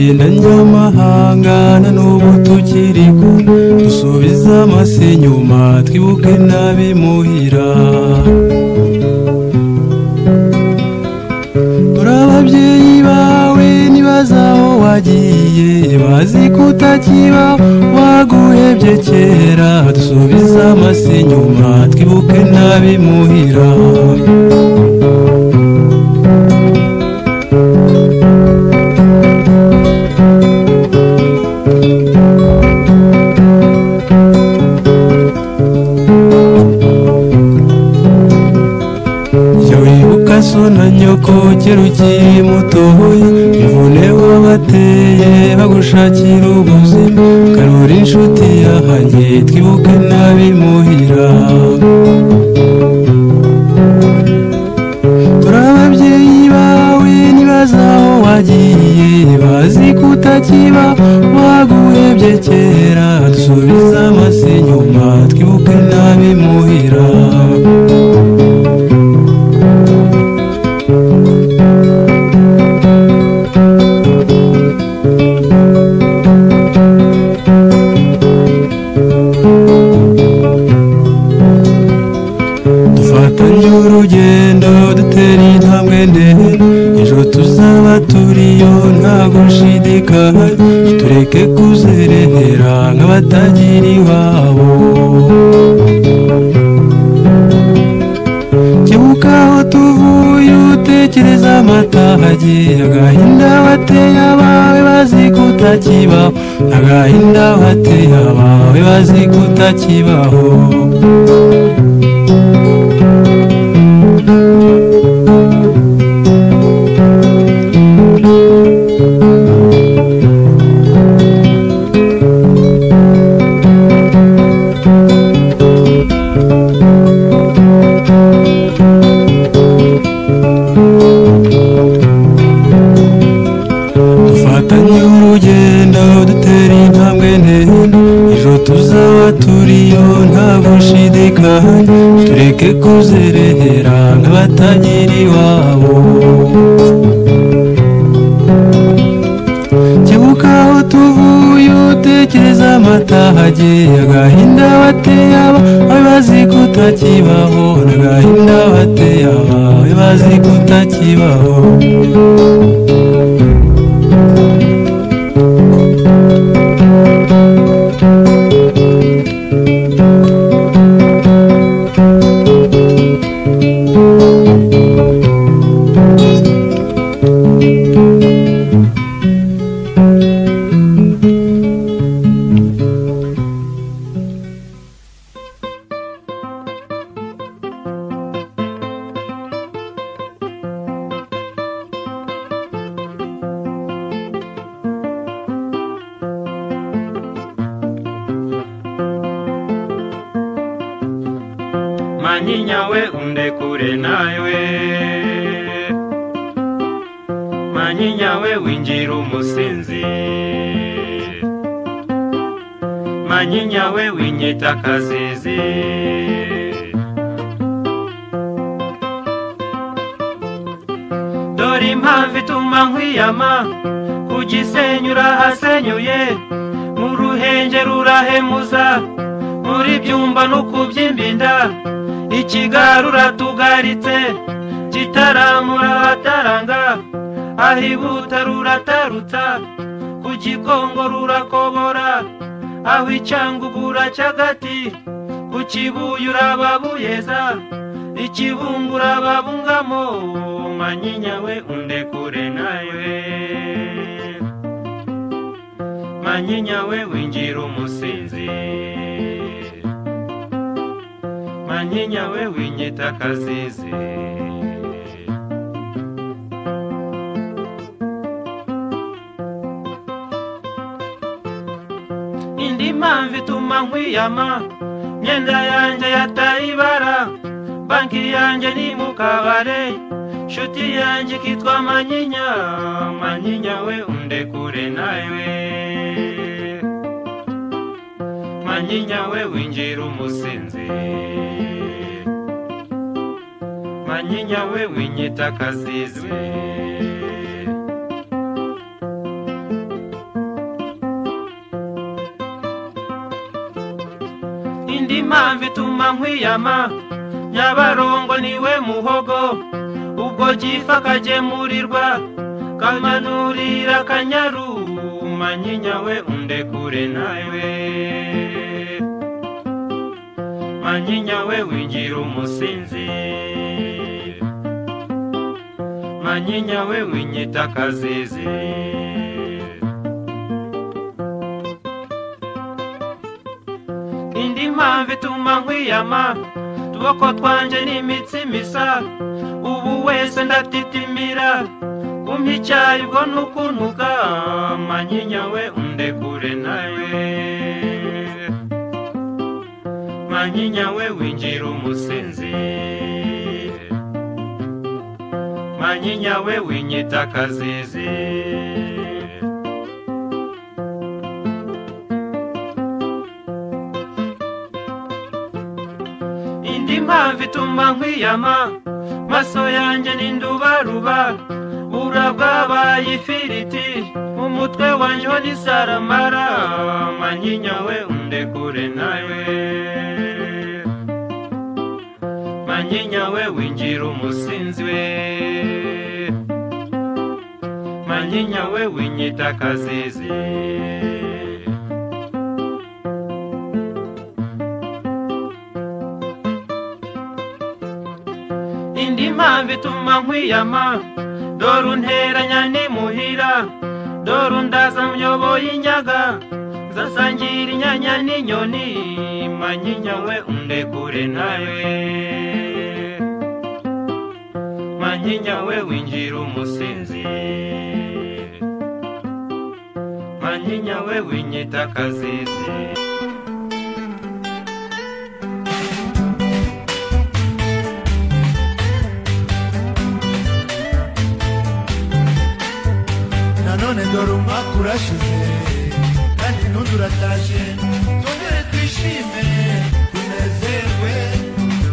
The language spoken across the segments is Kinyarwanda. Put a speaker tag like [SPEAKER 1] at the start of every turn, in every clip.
[SPEAKER 1] tugenda njyamahanga na n'ubu tukiriho dusubiza amase inyuma twibuke n'abimuhira turababyeyi bawe nibaza aho wagiye bazi kutakiba waguhebye kera dusubiza amase inyuma twibuke n'abimuhira sona nyoko kerukiri mutoya imvune wabateye bagushakira ubuzima karura inshuti yahanjye twibuke n'abimuhira turababyeyi bawe nibaza aho wagiye bazi kutakiba waguhebye kera dusubiza amase inyuma twibuke n'abimuhira urugendo dutera intambwe ndende ejo tuzaba turiyo nta gushidikanya tureke kuzerera nk'abatagira iwabo kibuka aho tuvuye utekereza amatage agahinda wateye abawe bazi kutakibaho agahinda wateye abawe bazi kutakibaho urugendo dutera intambwe ndende ejo tuzaba turiyo nta gushidikanya tureke kuzerera nk'abatagira iwabo kibuka aho tuvuye utekereza amatage agahinda wateye abawe bazi kutakibaho n'agahinda wateye abawe bazi kutakibaho
[SPEAKER 2] Manyinya we undekure nawe Manyinya we winjira umusinzi Manyinya we winyita kazizi Dore impamvu ituma nkwiyama kugisenyura hasenyuye mu ruhenge rurahemuza muri byumba no kubyimbinda ikigarura tugaritse kitaramura hataranga ahibuta ruratarutsa ku gikongo rurakobora aho icyangugura cyagati ku kibuyura babuyeza ikibungura babungamo Manyinya we undekure nawe Manyinya we winjira umusinzi Manyinya we winyita kazizi indi mpamvu ituma nkwiyama myenda yanjye yatayibara banki yanjye ni mu kabare nshuti yanjye kitwa Manyinya Manyinya we undekure nawe Manyinya we winjira umusinzi Manyinya we winyita kazizi indi mpamvu ituma nkwiyama Nyabarongo niwe muhogo ubwo gifa kagemurirwa kamanurira Kanyaru Manyinya we undekure nawe Manyinya we wingira umusinzi Manyinya we winyita kazizi indi mpamvu ituma nkwiyama tuboko twanje n'imitsi misa ubu wese ndatitimira kumpa icyayi ubwo nukuntuka Manyinya we undekure nawe Manyinya we wingira umusinzi Manyinya we winyita kazizi indi mpamvu ituma nkwiyama maso yanjye n'indubaruba urabwabaye ifiriti umutwe wanjye ho n'isaramara Manyinya we undekure nawe Manyinya we wingira umusinzi we Manyinya we winyita kazizi indi mpamvu ituma nkwiyama dore unteranya n'imuhira dore undaza myoboye inyaga zasangira inyanya n'inyoni Manyinya we undekure nawe Manyinya we wingira umusinzi Manyinya we winyita kazizi
[SPEAKER 3] nanone dore umwaka urashize kandi n'undi uratashe twongere twishime tunezerwe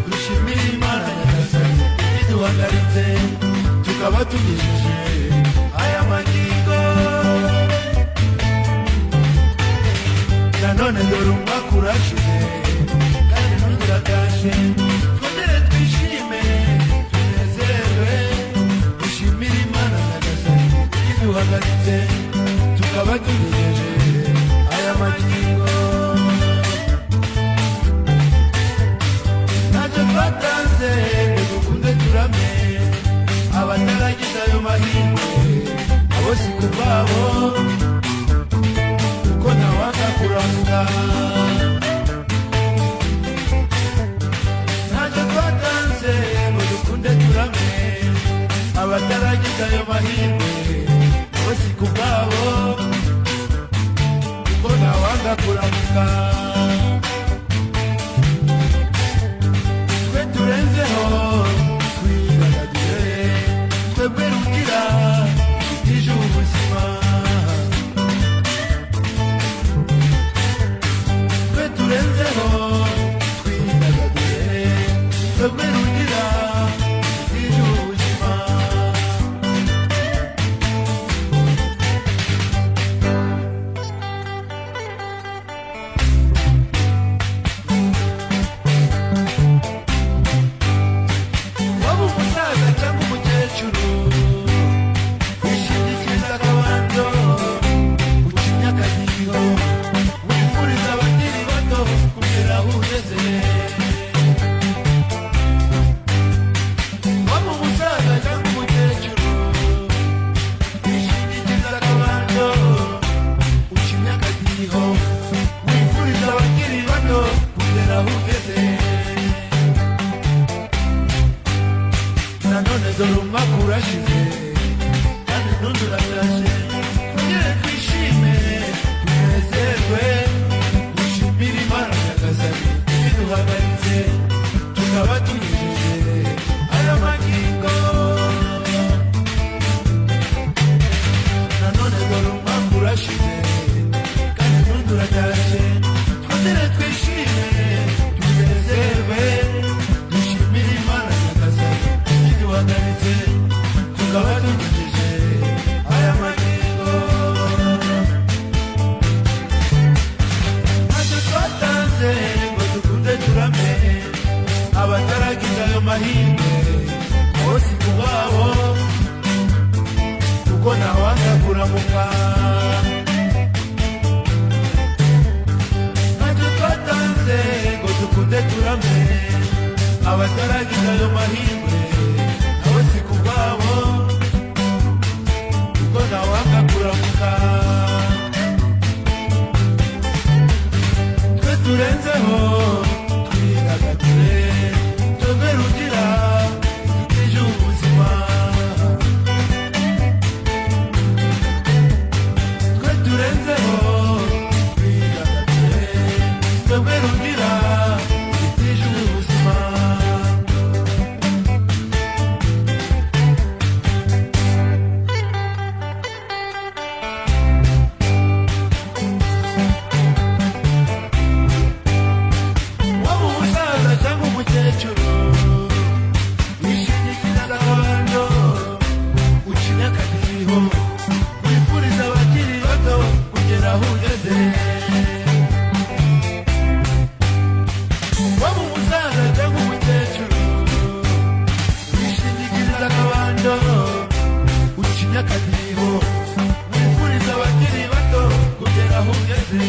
[SPEAKER 3] dushimire Imana Nyagasani iduhagaritse tukaba tugejeje aya magingo nanone dore umwaka urashize kandi n'undi uratashe twongere twishime tunezerwe dushimire Imana Nyagasani iduhagaritse tukaba tugejeje aya magingo ntacyo twatanze ngo dukunde turame abataragize ayo mahirwe abo si ku bwabo kuko ntawanga kuramuka ntacyo twatanze ngo dukunde turame abataragize ayo mahirwe abo si ku bwabo kuko ntawanga kuramuka twe turenzeho twidagadure twebwe rugira itije ubuzima twe turenzeho twidagadure twebwe rugira itije ubuzima abataragize ayo mahirwe nabo si ku bwabo kuko ntawanga kuramuka twe turenzeho twidagadure twebwe rugira dutije ubuzima twe turenzeho twidagadure twebwe rugira dutije ubuzima waba umusaza cyangwa umukecuru wishingikiriza agahondo ucinya akadiho wifuriza abakiri bato kugera aho ugeze waba umusaza cyangwa umukecuru wishingikiriza agahondo ucinya akadiho wifuriza abakiri bato kugera aho ugeze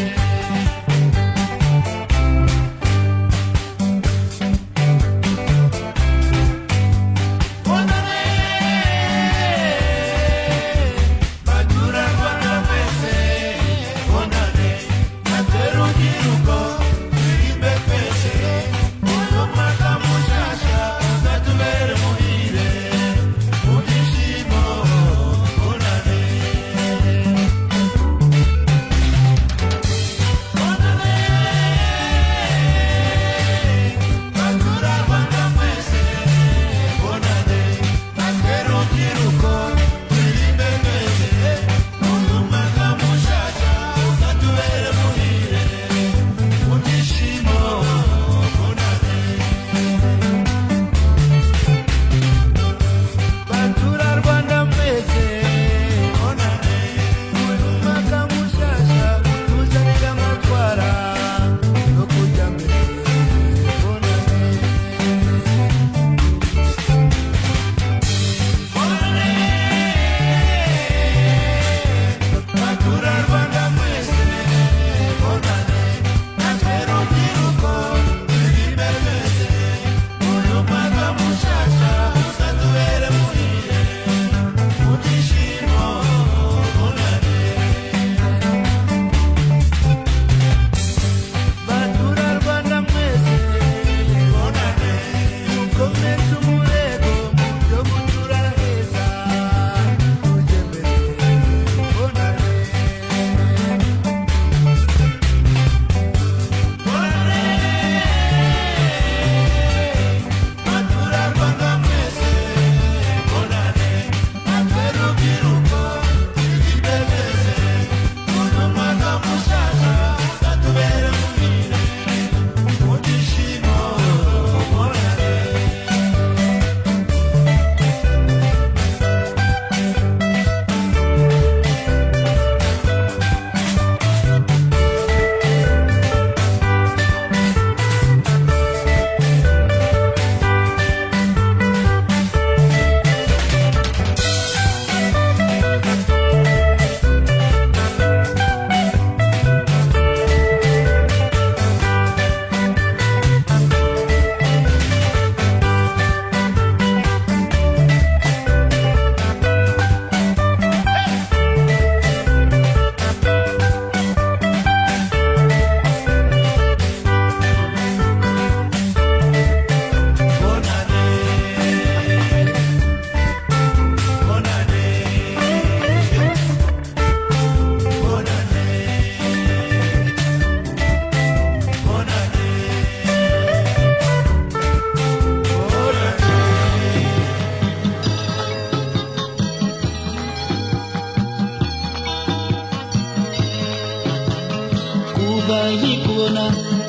[SPEAKER 4] nkikubona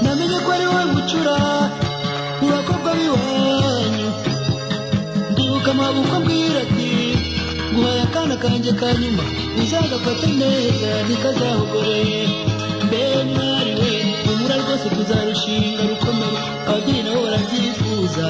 [SPEAKER 4] namenye ko ari wowe bucura mu bakobwa b'iwanyu ndibuka amaboko ambwira ati nguhaye akana kanjye ka nyuma uzagafate neza ntikazahogoreye mbe mwari we umura rwose tuzarushinga rukomeye ababyeyi nabo barabyifuza